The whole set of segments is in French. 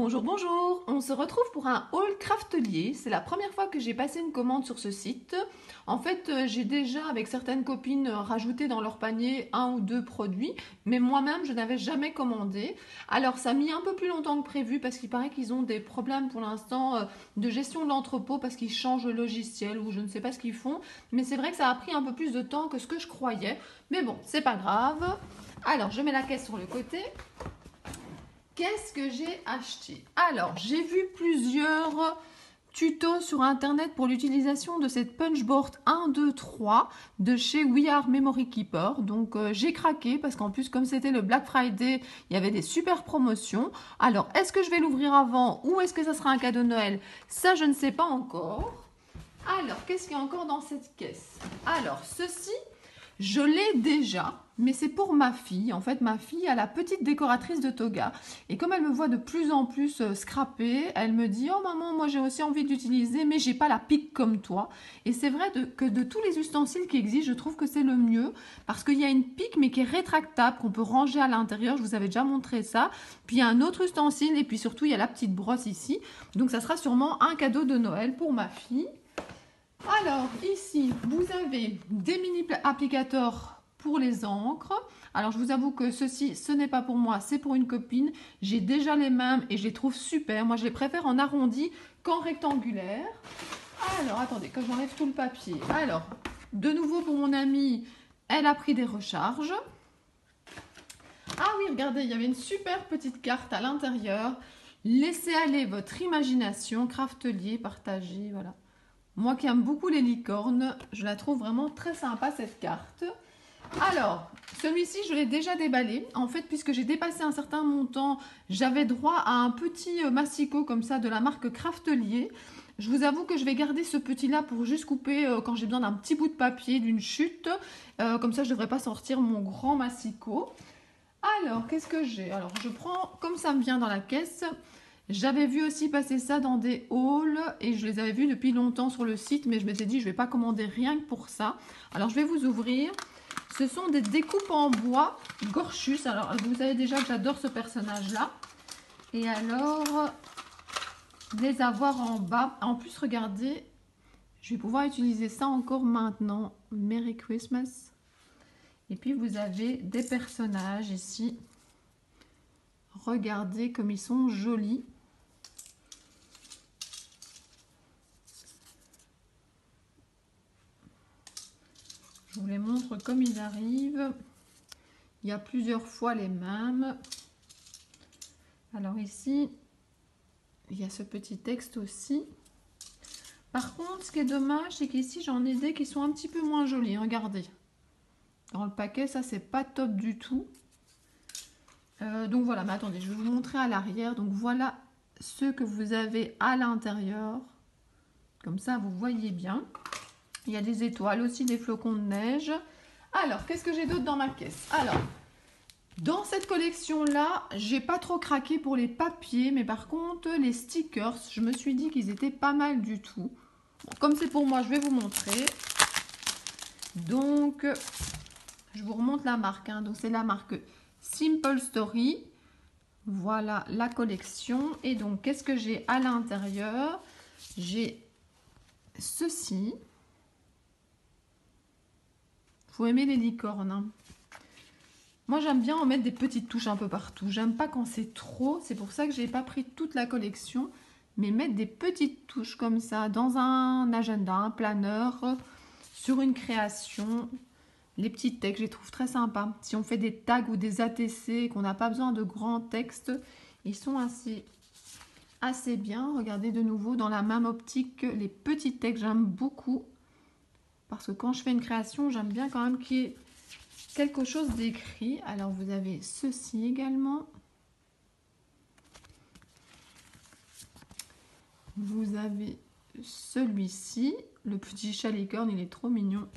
Bonjour, bonjour. On se retrouve pour un haul craftelier. C'est la première fois que j'ai passé une commande sur ce site. En fait, j'ai déjà, avec certaines copines, rajouté dans leur panier 1 ou 2 produits, mais moi-même, je n'avais jamais commandé. Alors, ça a mis un peu plus longtemps que prévu parce qu'il paraît qu'ils ont des problèmes pour l'instant de gestion de l'entrepôt parce qu'ils changent le logiciel ou je ne sais pas ce qu'ils font. Mais c'est vrai que ça a pris un peu plus de temps que ce que je croyais. Mais bon, c'est pas grave. Alors, je mets la caisse sur le côté. Qu'est-ce que j'ai acheté? Alors, j'ai vu plusieurs tutos sur internet pour l'utilisation de cette punchboard 1, 2, 3 de chez We Are Memory Keeper. Donc, j'ai craqué parce qu'en plus, comme c'était le Black Friday, il y avait des super promotions. Alors, est-ce que je vais l'ouvrir avant ou est-ce que ça sera un cadeau de Noël? Ça, je ne sais pas encore. Alors, qu'est-ce qu'il y a encore dans cette caisse? Alors, ceci, je l'ai déjà, mais c'est pour ma fille. En fait, ma fille a la petite décoratrice de toga. Et comme elle me voit de plus en plus scrapper, elle me dit « Oh maman, moi j'ai aussi envie d'utiliser, mais j'ai pas la pique comme toi. » Et c'est vrai que de tous les ustensiles qui existent, je trouve que c'est le mieux. Parce qu'il y a une pique, mais qui est rétractable, qu'on peut ranger à l'intérieur. Je vous avais déjà montré ça. Puis il y a un autre ustensile, et puis surtout, il y a la petite brosse ici. Donc ça sera sûrement un cadeau de Noël pour ma fille. Alors, ici, vous avez des mini applicateurs pour les encres. Alors, je vous avoue que ceci, ce n'est pas pour moi, c'est pour une copine. J'ai déjà les mêmes et je les trouve super. Moi, je les préfère en arrondi qu'en rectangulaire. Alors, attendez, que j'enlève tout le papier. Alors, de nouveau pour mon amie, elle a pris des recharges. Ah oui, regardez, il y avait une super petite carte à l'intérieur. Laissez aller votre imagination, craftelier, partagez, voilà. Moi qui aime beaucoup les licornes, je la trouve vraiment très sympa cette carte. Alors, celui-ci, je l'ai déjà déballé. En fait, puisque j'ai dépassé un certain montant, j'avais droit à un petit massicot comme ça de la marque Craftelier. Je vous avoue que je vais garder ce petit-là pour juste couper quand j'ai besoin d'un petit bout de papier, d'une chute. Comme ça, je ne devrais pas sortir mon grand massicot. Alors, qu'est-ce que j'ai? Alors, je prends comme ça me vient dans la caisse. J'avais vu aussi passer ça dans des hauls et je les avais vus depuis longtemps sur le site, mais je m'étais dit je ne vais pas commander rien que pour ça. Alors je vais vous ouvrir. Ce sont des découpes en bois Gorchus. Alors vous savez déjà que j'adore ce personnage-là. Et alors, les avoir en bas. En plus, regardez, je vais pouvoir utiliser ça encore maintenant. Merry Christmas. Et puis vous avez des personnages ici. Regardez comme ils sont jolis. Je vous les montre comme ils arrivent. Il y a plusieurs fois les mêmes. Alors ici, il y a ce petit texte aussi. Par contre, ce qui est dommage, c'est qu'ici, j'en ai des qui sont un petit peu moins jolis. Regardez. Dans le paquet, ça, c'est pas top du tout. Donc voilà, mais attendez, je vais vous montrer à l'arrière. Donc voilà ceux que vous avez à l'intérieur. Comme ça, vous voyez bien. Il y a des étoiles aussi, des flocons de neige. Alors, qu'est-ce que j'ai d'autre dans ma caisse? Alors, dans cette collection-là, j'ai pas trop craqué pour les papiers, mais par contre, les stickers, je me suis dit qu'ils étaient pas mal du tout. Bon, comme c'est pour moi, je vais vous montrer. Donc, je vous remonte la marque. Donc, c'est la marque Simple Story. Voilà la collection. Et donc, qu'est-ce que j'ai à l'intérieur? J'ai ceci. Faut aimer les licornes. Hein. Moi, j'aime bien en mettre des petites touches un peu partout. J'aime pas quand c'est trop. C'est pour ça que j'ai pas pris toute la collection. Mais mettre des petites touches comme ça dans un agenda, un planeur, sur une création. Les petits textes, je les trouve très sympas. Si on fait des tags ou des ATC, qu'on n'a pas besoin de grands textes, ils sont assez bien. Regardez de nouveau dans la même optique, les petits textes, j'aime beaucoup. Parce que quand je fais une création, j'aime bien quand même qu'il y ait quelque chose d'écrit. Alors, vous avez ceci également. Vous avez celui-ci. Le petit chat licorne, il est trop mignon.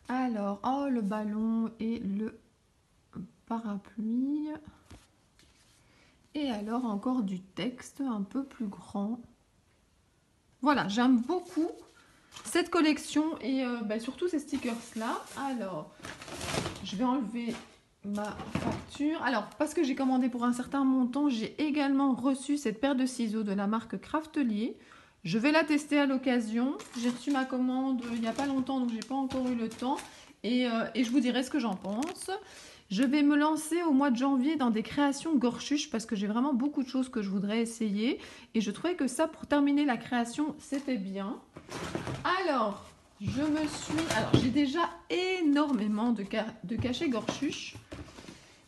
Alors, oh, le ballon et le parapluie. Et alors, encore du texte un peu plus grand. Voilà, j'aime beaucoup cette collection et surtout ces stickers là. Alors je vais enlever ma facture. Alors, parce que j'ai commandé pour un certain montant, j'ai également reçu cette paire de ciseaux de la marque Craftelier. Je vais la tester à l'occasion. J'ai reçu ma commande il n'y a pas longtemps, donc j'ai pas encore eu le temps. Et je vous dirai ce que j'en pense. Je vais me lancer au mois de janvier dans des créations gorchuches parce que j'ai vraiment beaucoup de choses que je voudrais essayer. Et je trouvais que ça, pour terminer la création, c'était bien. Alors, j'ai déjà énormément de cachets gorchuches.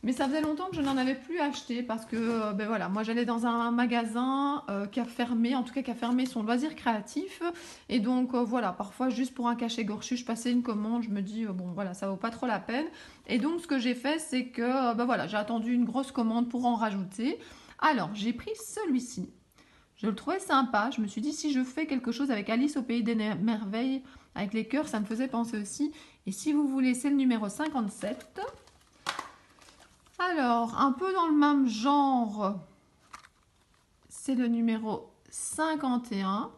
Mais ça faisait longtemps que je n'en avais plus acheté parce que ben voilà, moi j'allais dans un magasin qui a fermé, en tout cas qui a fermé son loisir créatif. Et donc voilà, parfois juste pour un cachet gorchu, je passais une commande, je me dis bon voilà, ça vaut pas trop la peine. Et donc ce que j'ai fait, c'est que ben voilà, j'ai attendu une grosse commande pour en rajouter. Alors j'ai pris celui-ci. Je le trouvais sympa. Je me suis dit si je fais quelque chose avec Alice au pays des merveilles, avec les cœurs, ça me faisait penser aussi. Et si vous voulez, c'est le numéro 57. Alors, un peu dans le même genre, c'est le numéro 51.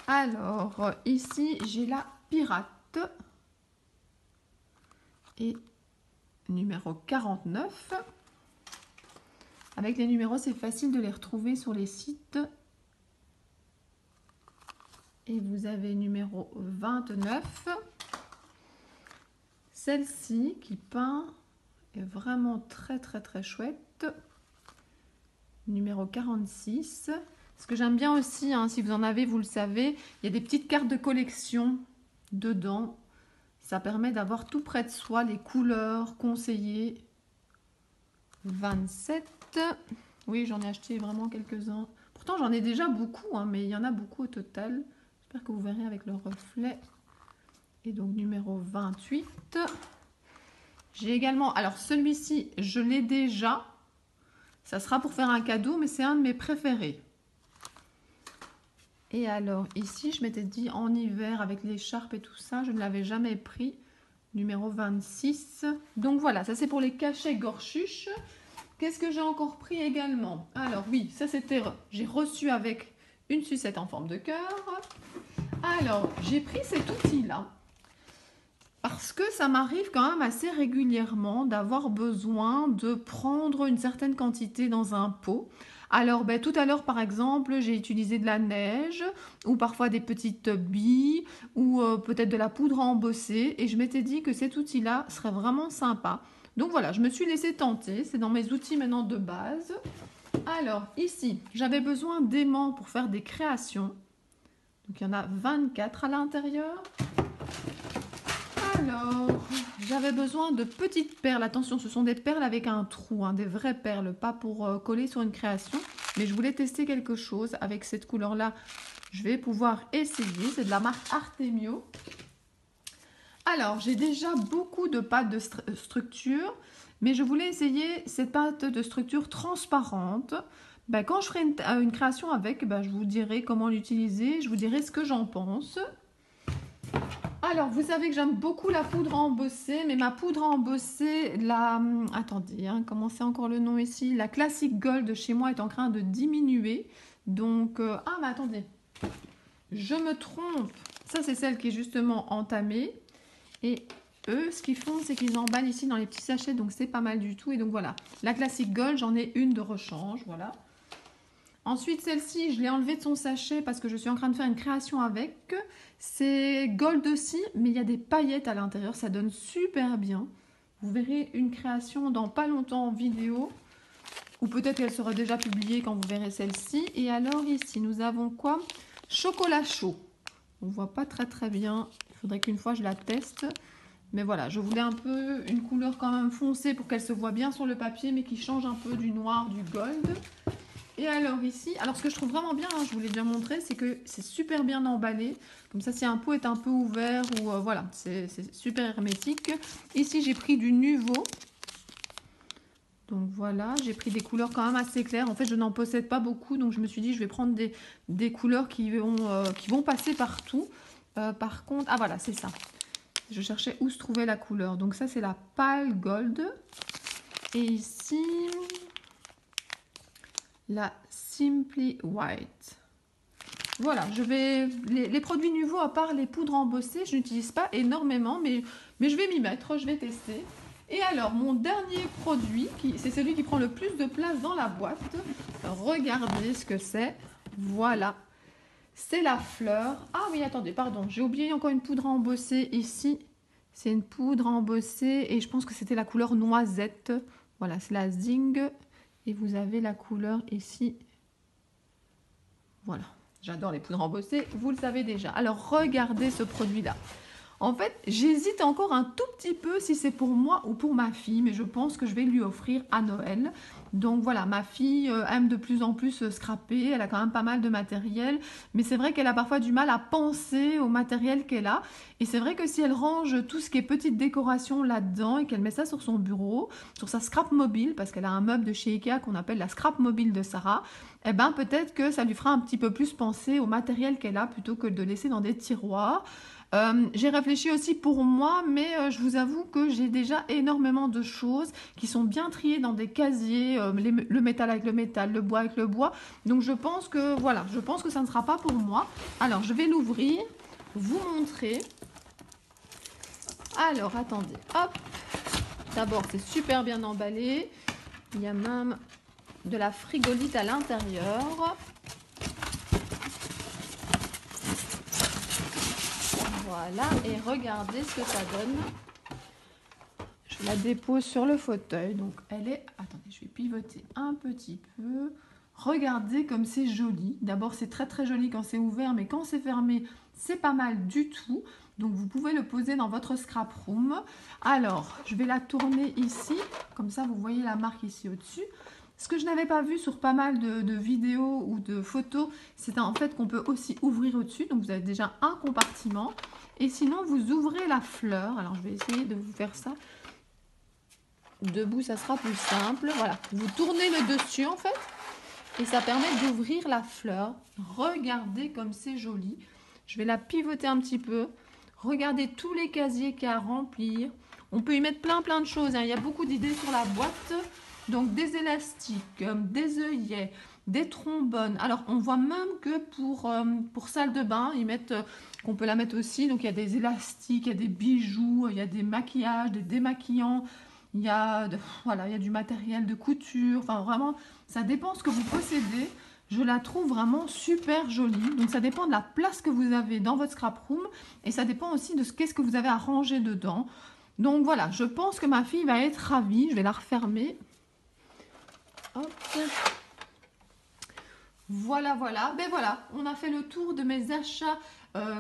Alors, ici, j'ai la pirate. Et numéro 49. Avec les numéros, c'est facile de les retrouver sur les sites. Et vous avez numéro 29. Celle-ci qui peint est vraiment très chouette. Numéro 46. Ce que j'aime bien aussi, hein, si vous en avez, vous le savez, il y a des petites cartes de collection dedans. Ça permet d'avoir tout près de soi les couleurs conseillées. 27. Oui, j'en ai acheté vraiment quelques-uns. Pourtant, j'en ai déjà beaucoup, hein, mais il y en a beaucoup au total. J'espère que vous verrez avec le reflet. Et donc numéro 28. J'ai également, alors celui-ci, je l'ai déjà. Ça sera pour faire un cadeau, mais c'est un de mes préférés. Et alors ici, je m'étais dit en hiver avec l'écharpe et tout ça, je ne l'avais jamais pris. Numéro 26. Donc voilà, ça c'est pour les cachets gorchuches. Qu'est-ce que j'ai encore pris également? Alors oui, ça c'était, j'ai reçu avec une sucette en forme de cœur. Alors, j'ai pris cet outil-là. Parce que ça m'arrive quand même assez régulièrement d'avoir besoin de prendre une certaine quantité dans un pot. Alors ben, tout à l'heure par exemple j'ai utilisé de la neige ou parfois des petites billes ou peut-être de la poudre à embosser et je m'étais dit que cet outil-là serait vraiment sympa. Donc voilà, je me suis laissée tenter, c'est dans mes outils maintenant de base. Alors ici j'avais besoin d'aimants pour faire des créations. Donc il y en a 24 à l'intérieur. Alors, j'avais besoin de petites perles. Attention, ce sont des perles avec un trou, hein, des vraies perles, pas pour coller sur une création. Mais je voulais tester quelque chose avec cette couleur-là. Je vais pouvoir essayer. C'est de la marque Artemio. Alors, j'ai déjà beaucoup de pâtes de structure, mais je voulais essayer cette pâte de structure transparente. Ben, quand je ferai une création avec, ben, je vous dirai comment l'utiliser, je vous dirai ce que j'en pense. Alors, vous savez que j'aime beaucoup la poudre à embosser, mais ma poudre à embosser, attendez, hein, comment c'est encore le nom ici? La Classic Gold chez moi est en train de diminuer. Donc, ah, mais attendez, je me trompe. Ça, c'est celle qui est justement entamée. Et eux, ce qu'ils font, c'est qu'ils emballent ici dans les petits sachets, donc c'est pas mal du tout. Et donc voilà, la Classic Gold, j'en ai une de rechange, voilà. Ensuite, celle-ci, je l'ai enlevée de son sachet parce que je suis en train de faire une création avec. C'est gold aussi, mais il y a des paillettes à l'intérieur. Ça donne super bien. Vous verrez une création dans pas longtemps en vidéo. Ou peut-être qu'elle sera déjà publiée quand vous verrez celle-ci. Et alors ici, nous avons quoi? Chocolat chaud. On ne voit pas très bien. Il faudrait qu'une fois je la teste. Mais voilà, je voulais un peu une couleur quand même foncée pour qu'elle se voit bien sur le papier, mais qui change un peu du noir, du gold. Et alors ici, alors ce que je trouve vraiment bien, hein, je vous l'ai déjà montré, c'est que c'est super bien emballé. Comme ça, si un pot est un peu ouvert, ou voilà, c'est super hermétique. Ici, j'ai pris du Nuvo. Donc voilà, j'ai pris des couleurs quand même assez claires. En fait, je n'en possède pas beaucoup, donc je me suis dit, je vais prendre des couleurs qui vont passer partout. Par contre, ah voilà, c'est ça. Je cherchais où se trouvait la couleur. Donc ça, c'est la Pale Gold. Et ici... la Simply White. Voilà, les produits Nuvo, à part les poudres embossées, je n'utilise pas énormément, mais je vais m'y mettre, je vais tester. Et alors, mon dernier produit, c'est celui qui prend le plus de place dans la boîte. Regardez ce que c'est. Voilà. C'est la fleur. Ah oui, attendez, pardon. J'ai oublié encore une poudre embossée ici. C'est une poudre embossée et je pense que c'était la couleur noisette. Voilà, c'est la Zing. Et vous avez la couleur ici. Voilà. J'adore les poudres embossées, vous le savez déjà. Alors, regardez ce produit-là. En fait, j'hésite encore un tout petit peu si c'est pour moi ou pour ma fille, mais je pense que je vais lui offrir à Noël. Donc voilà, ma fille aime de plus en plus scraper, elle a quand même pas mal de matériel, mais c'est vrai qu'elle a parfois du mal à penser au matériel qu'elle a. Et c'est vrai que si elle range tout ce qui est petite décoration là-dedans et qu'elle met ça sur son bureau, sur sa scrap mobile, parce qu'elle a un meuble de chez Ikea qu'on appelle la scrap mobile de Sarah, eh ben peut-être que ça lui fera un petit peu plus penser au matériel qu'elle a plutôt que de laisser dans des tiroirs. J'ai réfléchi aussi pour moi, mais je vous avoue que j'ai déjà énormément de choses qui sont bien triées dans des casiers, le métal avec le métal, le bois avec le bois. Donc je pense que voilà, je pense que ça ne sera pas pour moi. Alors je vais l'ouvrir, vous montrer. Alors attendez, hop. D'abord c'est super bien emballé. Il y a même de la frigolite à l'intérieur. Voilà, et regardez ce que ça donne. Je la dépose sur le fauteuil. Donc elle est... Attendez, je vais pivoter un petit peu. Regardez comme c'est joli. D'abord, c'est très très joli quand c'est ouvert, mais quand c'est fermé, c'est pas mal du tout. Donc vous pouvez le poser dans votre scrap room. Alors, je vais la tourner ici. Comme ça, vous voyez la marque ici au-dessus. Ce que je n'avais pas vu sur pas mal de vidéos ou de photos, c'est en fait qu'on peut aussi ouvrir au-dessus. Donc vous avez déjà un compartiment. Et sinon, vous ouvrez la fleur. Alors, je vais essayer de vous faire ça. Debout, ça sera plus simple. Voilà, vous tournez le dessus en fait. Et ça permet d'ouvrir la fleur. Regardez comme c'est joli. Je vais la pivoter un petit peu. Regardez tous les casiers qu'il y a à remplir. On peut y mettre plein de choses, hein. Il y a beaucoup d'idées sur la boîte. Donc des élastiques, des œillets, des trombones. Alors on voit même que pour salle de bain, ils mettent qu'on peut la mettre aussi. Donc il y a des élastiques, il y a des bijoux, il y a des maquillages, des démaquillants. Il y a voilà, il y a du matériel de couture. Enfin vraiment, ça dépend ce que vous possédez. Je la trouve vraiment super jolie. Donc ça dépend de la place que vous avez dans votre scrap room et ça dépend aussi de qu'est-ce que vous avez à ranger dedans. Donc voilà, je pense que ma fille va être ravie. Je vais la refermer. Hop. Voilà, voilà. Ben voilà, on a fait le tour de mes achats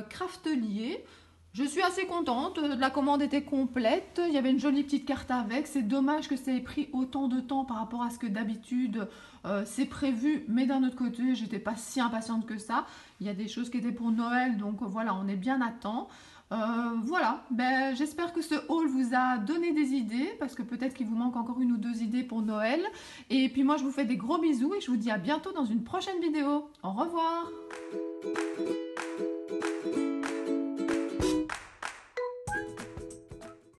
crafteliers. Je suis assez contente, la commande était complète, il y avait une jolie petite carte avec. C'est dommage que ça ait pris autant de temps par rapport à ce que d'habitude c'est prévu, mais d'un autre côté, j'étais pas si impatiente que ça. Il y a des choses qui étaient pour Noël, donc voilà, on est bien à temps. Voilà, ben, j'espère que ce haul vous a donné des idées, parce que peut-être qu'il vous manque encore une ou deux idées pour Noël. Et puis moi, je vous fais des gros bisous et je vous dis à bientôt dans une prochaine vidéo. Au revoir!